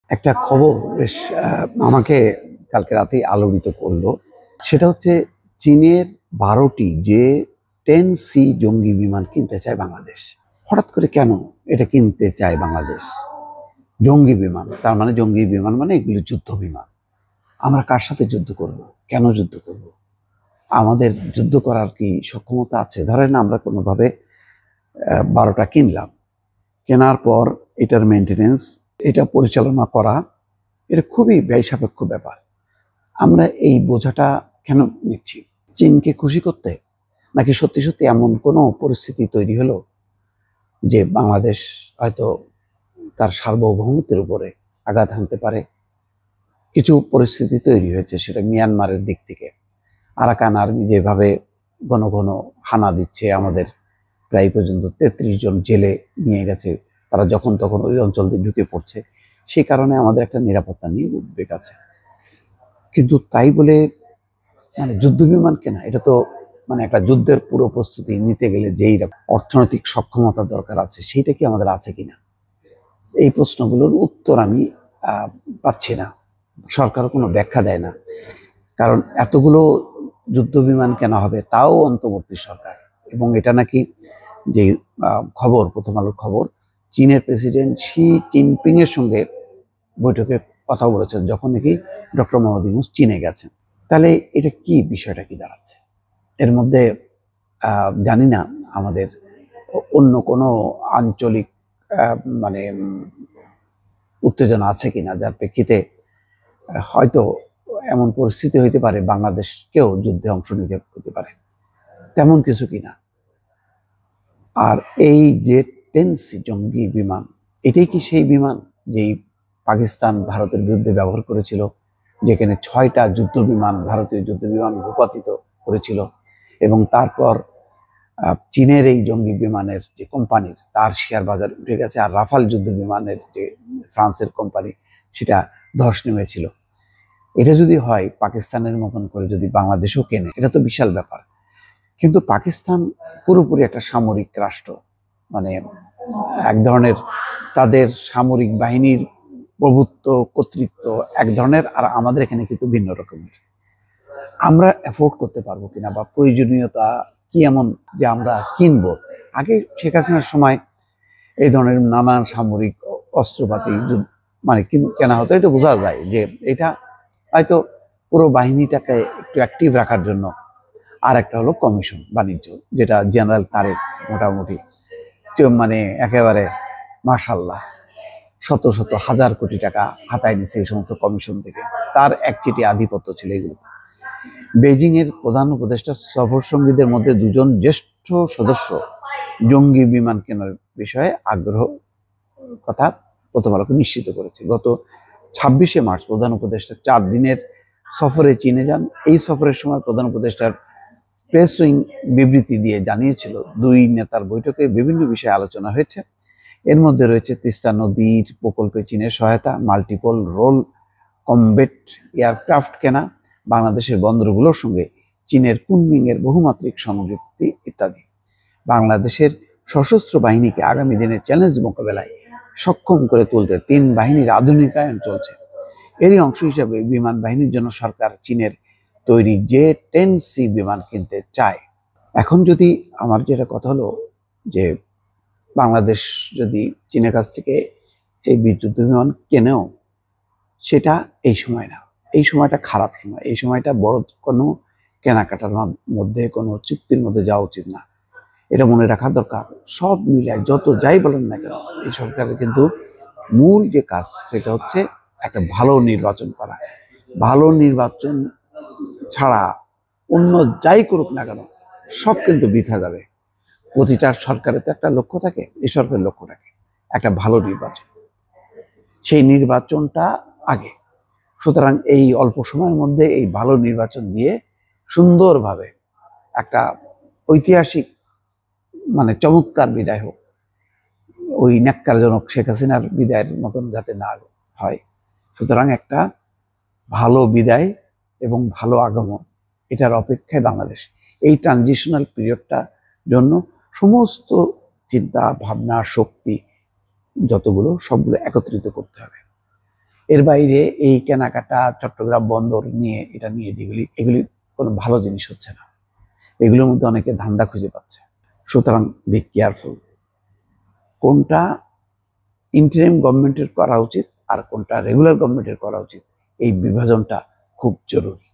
একটা খবর বেশ আমাকে কালকে রাতেই আলোড়িত করলো। সেটা হচ্ছে চীনের 12টি J-10C জঙ্গি বিমান কিনতে চায় বাংলাদেশ। হঠাৎ করে কেন এটা কিনতে চায় বাংলাদেশ? জঙ্গি বিমান, তার মানে জঙ্গি বিমান মানে এগুলো যুদ্ধ বিমান। আমরা কার সাথে যুদ্ধ করব? কেন যুদ্ধ করব? আমাদের যুদ্ধ করার কি সক্ষমতা আছে? ধরেন আমরা কোনোভাবে 12টা কিনলাম, কেনার পর এটার মেনটেনেন্স, এটা পরিচালনা করা, এটা খুবই ব্যয় সাপেক্ষ ব্যাপার। আমরা এই বোঝাটা কেন নিচ্ছি? চীনকে খুশি করতে? নাকি সত্যি সত্যি এমন কোনো পরিস্থিতি তৈরি হলো যে বাংলাদেশ হয়তো তার সার্বভৌমত্বের উপরে আঘাত হানতে পারে? কিছু পরিস্থিতি তৈরি হয়েছে, সেটা মিয়ানমারের দিক থেকে। আরাকান আর্মি যেভাবে ঘন ঘন হানা দিচ্ছে, আমাদের প্রায় পর্যন্ত 33 জন জেলে নিয়ে গেছে, তারা যখন তখন ওই অঞ্চল দিয়ে ঢুকে পড়ছে, সেই কারণে আমাদের একটা নিরাপত্তা নিয়ে উদ্বেগ আছে। কিন্তু তাই বলে মানে যুদ্ধ বিমান কেনা, এটা তো মানে একটা যুদ্ধের পুরো প্রস্তুতি নিতে গেলে যেই অর্থনৈতিক সক্ষমতা দরকার আছে, সেইটা কি আমাদের আছে কিনা, এই প্রশ্নগুলোর উত্তর আমি পাচ্ছি না। সরকারও কোনো ব্যাখ্যা দেয় না। কারণ এতগুলো যুদ্ধ বিমান কেনা হবে, তাও অন্তর্বর্তী সরকার। এবং এটা নাকি যে খবর, প্রথম আলোর খবর, চীনের প্রেসিডেন্ট শি জিনপিং এর সঙ্গে বৈঠকে কথা বলেছেন, যখন নাকি ডক্টর মোহাম্মদ ইউনূস চীনে গেছেন। তাহলে এটা কি, বিষয়টা কি দাঁড়াচ্ছে এর মধ্যে? জানি না আমাদের অন্য কোনো আঞ্চলিক মানে উত্তেজনা আছে কিনা, যার প্রেক্ষিতে হয়তো এমন পরিস্থিতি হইতে পারে বাংলাদেশকেও যুদ্ধে অংশ নিতে হতে পারে, তেমন কিছু কিনা। আর এই J-10C জঙ্গি বিমান, এটাই কি সেই বিমান যেই পাকিস্তান ভারতের বিরুদ্ধে ব্যবহার করেছিল, যেখানে 6টা যুদ্ধ বিমান, ভারতীয় যুদ্ধ বিমান ভূপাতিত করেছিল? এবং তারপর চীনের এই জঙ্গি বিমানের যে কোম্পানির, তার শেয়ার বাজার উঠে গেছে, আর রাফাল যুদ্ধ বিমানের যে ফ্রান্সের কোম্পানি, সেটা ধস নেমেছিল। এটা যদি হয়, পাকিস্তানের মতন করে যদি বাংলাদেশও কেনে, এটা তো বিশাল ব্যাপার। কিন্তু পাকিস্তান পুরোপুরি একটা সামরিক রাষ্ট্র, মানে এক ধরনের তাদের সামরিক বাহিনীর প্রভুত্ব, কর্তৃত্ব এক ধরনের, আর আমাদের এখানে কিন্তু ভিন্ন রকমের। আমরা অ্যাফোর্ড করতে পারবো কিনা, বা প্রয়োজনীয়তা কি এমন যে আমরা কিনবো? আগে শেখ হাসিনার সময় এই ধরনের নানান সামরিক অস্ত্রপাতি মানে কেনা হতো, এটা বোঝা যায় যে এটা হয়তো পুরো বাহিনীটাকে একটু অ্যাক্টিভ রাখার জন্য। আর একটা হলো কমিশন বাণিজ্য, যেটা জেনারেল তারেক মোটামুটি মানে একেবারে মাশাল্লাহ শত শত হাজার কোটি টাকা হাতায় নিছে এই সমস্ত কমিশন থেকে। তার একচিটি আধিপত্য ছিল এগুলো। বেজিং এর প্রধান উপদেষ্টা সফর সঙ্গীদের মধ্যে 2জন জ্যেষ্ঠ সদস্য জঙ্গি বিমান কেনার বিষয়ে আগ্রহ কথা প্রথম আলোকে নিশ্চিত করেছে। গত 26শে মার্চ প্রধান উপদেষ্টা 4 দিনের সফরে চীনে যান। এই সফরের সময় প্রধান উপদেষ্টার প্রেস উইং বিবৃতি দিয়ে জানিয়েছিল, 2 নেতার বৈঠকে বিভিন্ন বিষয়ে আলোচনা হয়েছে। এর মধ্যে রয়েছে তিস্তা নদীর প্রকল্পে চীনের সহায়তা, মাল্টিপল রোল কমব্যাট এয়ারক্রাফট কেনা, বাংলাদেশের বন্দরগুলোর সঙ্গে চীনের কুনমিং এর বহুমাত্রিক সংযুক্তি ইত্যাদি। বাংলাদেশের সশস্ত্র বাহিনীকে আগামী দিনের চ্যালেঞ্জ মোকাবেলায় সক্ষম করে তুলতে 3 বাহিনীর আধুনিকায়ন চলছে। এরই অংশ হিসাবে বিমান বাহিনীর জন্য সরকার চীনের তৈরি J-10C বিমান কিনতে চায়। এখন যদি আমার যেটা কথা হলো যে বাংলাদেশ যদি চীনের কাছ থেকে এই যুদ্ধ বিমান কেনেও, সেটা এই সময় না, এই সময়টা খারাপ সময়, এই সময়টা বড় কোনো কেনাকাটার মধ্যে, কোনো চুক্তির মধ্যে যাওয়া উচিত না। এটা মনে রাখা দরকার। সব মিলায় যত যাই বলেন না কেন, এই সরকারের কিন্তু মূল যে কাজ, সেটা হচ্ছে একটা ভালো নির্বাচন করা। ভালো নির্বাচন ছাড়া অন্য যাই করুক না কেন, সব কিন্তু বৃথা যাবে। প্রতিটা সরকারের তো একটা লক্ষ্য থাকে, এই সরকারের লক্ষ্য থাকে একটা ভালো নির্বাচন, সেই নির্বাচনটা আগে। সুতরাং এই অল্প সময়ের মধ্যে এই ভালো নির্বাচন দিয়ে সুন্দরভাবে একটা ঐতিহাসিক মানে চমৎকার বিদায় হোক। ওই ন্যাক্কারজনক শেখ হাসিনার বিদায়ের মতন যাতে না হয়। সুতরাং একটা ভালো বিদায় এবং ভালো আগমন, এটার অপেক্ষায় বাংলাদেশ। এই ট্রানজিশনাল পিরিয়ডটার জন্য সমস্ত চিন্তা ভাবনা শক্তি যতগুলো, সবগুলো একত্রিত করতে হবে। এর বাইরে এই কেনাকাটা, চট্টগ্রাম বন্দর নিয়ে এগুলি কোনো ভালো জিনিস হচ্ছে না। এগুলোর মধ্যে অনেকে ধান্দা খুঁজে পাচ্ছে। সুতরাং বি কেয়ারফুল, কোনটা ইন্টারিম গভর্নমেন্টের করা উচিত আর কোনটা রেগুলার গভর্নমেন্টের করা উচিত, এই বিভাজনটা খুব জরুরি।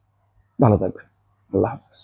ভালো থাকবেন। আল্লাহ হাফেজ।